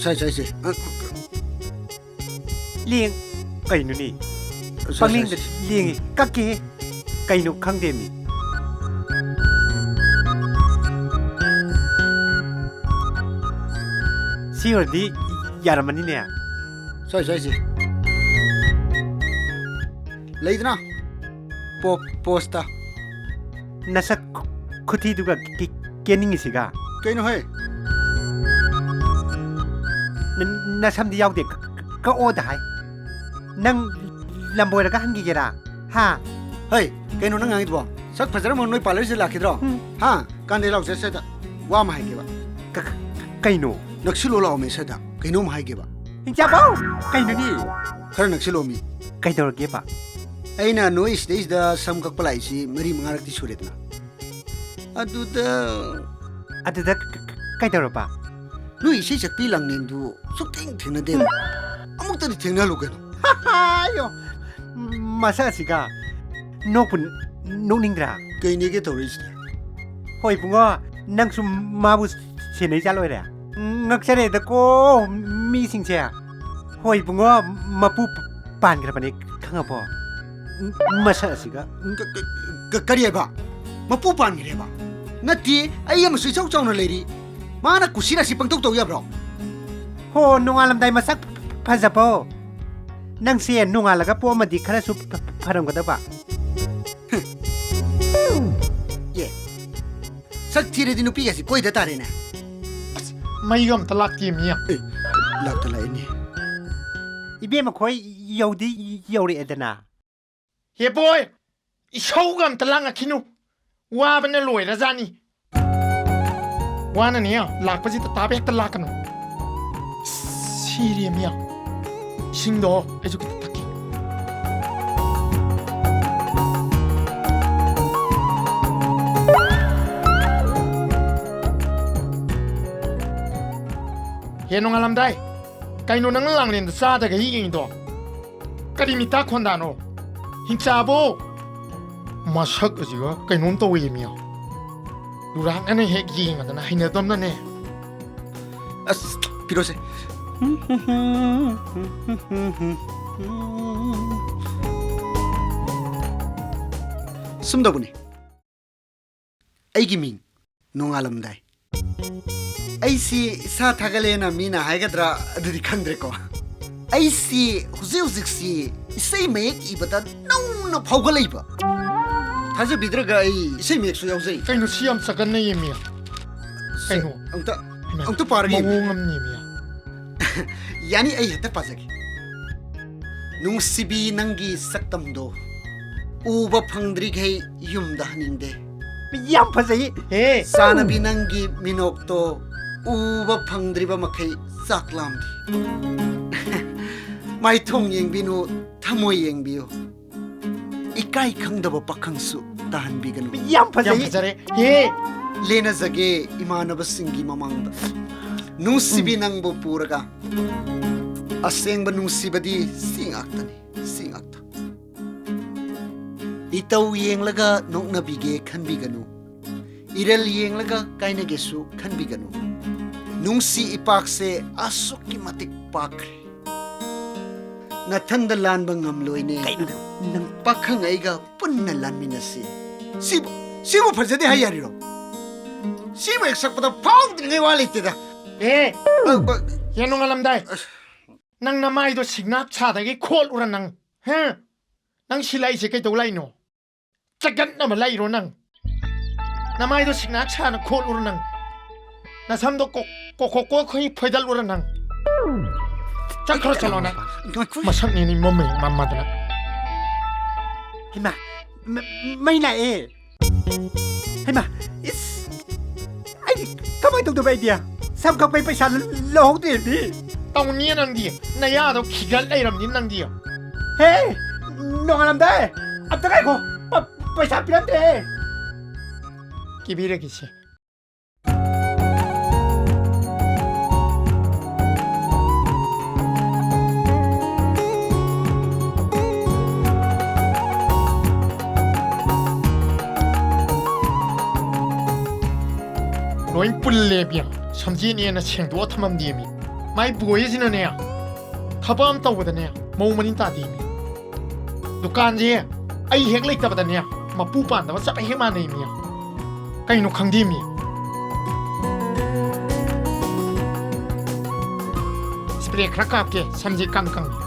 ใช่เลี้ยงไก่หนูนี่ปังลิงกับเลี้ยงกักเกไก่หนูข้างเดมีสิวันนี้ยารามันนี่เนี่ยใช่เลยนะโพสต์น่าสักคุที่ดูกับเกนิ่งสิกาเกนเฮ้ยน่าทำดีเอาเด็กก็โอ้ได้นั่งลำบวยแล้วก็หันกี่กระฮะเฮ้ยเกนนั่งไงตัวสักพัฒนามันไม่ปาเลยสิลักคิดหรอฮะการเดลักเสร็จว่ามาให้เก็บไก่หนูนักชิโลเราไม่เสร็จเกนมาให้เก็บจ้าบ้าไก่หนูนี่ขนาดนักชิโลมีไก่ตัวเก็บไอ้น่ะหนูอิสเดย์ดาสัมกักปลายสิมรีมังรักที่สุดเลยนะอะดูเด้อไก่ตัวป่ะหนูอิสจะปีหลังเนี่ยดูสุดทิ้งนะเดี๋ยวอามุกตัวนี้ทิ้งนะลูกกันฮ่าโยมาซะสิกานกปุ่นนกนิ่งดราเกย์นี่ก็ตัวริสเนี่ยเฮ้ยปุ่งก็นั่งซุมมาบุเสนใจเลยเนี่ยงักเสนตะโกมีสิ่งเชียเฮ้ยปุ่งก็มาปูปานกันปะเนี่ยข้างพอมาซะสิกาก็เรียบมาปูปานกันเรียบนัดที่ไอ้ยังไม่สวยเจ้านั่นเลยดิมานักกุศิลาสิปังตุกตัวยับหรอโหนุ่งอาลำได้มาสักพันสับปอนั่งเสียนุ่งอาแล้วก็พวกมันดีคราสุพารมกันได้ปะเย่สักทีเรดินุปีกันสิคุยเดตาเรนะไม่ยอมตลักกี่มีอ่ะลักตละนี่อีเบี้ยมาคุยยาวดียาวเรียดนะเฮ้ยบอยอีชาวกันตลังอะคินูว่าเป็นรวยแล้วจานี่ว่านั่นเนี่ยหลักประสิทธิ์ตาเบกตลักกันซีเรียมีอ่ะชิงโดไอ้จุกตะกี้เห็นน้องอารมณ์ได้ไก่หนูนั่งหลังเรียนซาแต่ก็ยิ่งตัวก็ดีมีตาคนด่าโนหินซาโบมาชักก็สิวะไก่หนูตัวเยี่ยมอ่ะดูร่างอันนี้เฮกยิงกันนะให้เนื้อต้มนั่นเนี่ยพี่โรเซ่สมดบุนีไอ้กิมิงน้องอารมณ์ได้ไอ้สิสาทักเลนะมีน่าให้กันระดูดิคันเดรโกไอ้สิฮุซิสิใส่เมกอีบัดน้องพาวกเลยปะถ้าจะบิดระกไอ้ใส่เมกสุดยอดเลยไก่หนูเชี่ยมสักกันนี่มีอ่ะไก่หนูอังตุปาร์กีมงงมนี่มีอ่ะยานี่ไอ้เหตุปัจจัยนุ่งสิบีนังกีสักตัมโดอูบพังดริกให้ยุมดานิงเดยามภาษาเฮ้สานบีนังกีมินกโตอูบพังดริบมาให้สักลามดีไม่ทงยังบินูทำมวยยังบิวอีกไก่ขังดับปักขังสุตาหันบิกันยามภาษาเฮ้เลนจักเกอิมานบัสิงกีมามังดนุ่งสิบีนังบุปูระกาอาเซงบนุ่งสิบดีสิงอักตันสิงอักตันอีเต้าเยงละก็นกนบีเกขันบิกันนูอีเรลเยงละก็ไก่นเกสุขันบิกันนูนุ่งสิอีปากเซอาสุกิมาติกปากนัทันดลานบังงามลอยเน่นังปักขังไอ้กาปุ่นนัลานมินาซีสิบุพันจะได้หายาริโรสิบุเอกสักปะตาพาวดิ้งไงวะลิตเดะเอ๊ะยังน้องอารมณ์ได้นังน้ำไม้ตัวสิงนับชาแต่กี่โคตรอุรันนังฮะนังชิไลสิกี่ตัวไล่โนจักกันน้ำมันไล่โรนังน้ำไม้ตัวสิงนับชาโคตรอุรันนังน้าซ้ำตัวก็คุยพยดัลอุรันนังจักรสลอนะมาชักนี่มั่วไม่มาตัวนะเห็นไหมไม่ไหนเห็นไหมไอ้ทำไมต้องตัวไปเดียซ้ำกับไปชันโลกดิพี่ตรงนี้นั่งดีนายาต้องขี้กันไอ้ลำนี้นั่งดีเฮ้ยน้องอารมณ์ได้อับตะไคร้กูไปชันพี่นั่นเองกี่ปีเรื่องกี่สิร้อยปุ่นเล็บยัง Sanjitเนี่ยนะเชียงตัวทำมันดีมีไม่ป่วยสินะเนี่ยถ้าบ้ามตัวเนี่ยมองมันตาดีมีดูการเจ้ไอ้เฮกเล็กตัวเนี่ยมาปูปันแต่ว่าจะไปเฮกมาในมีก็ยังนกขังดีมีสเปรย์ครักกับเกสันจิกังกัง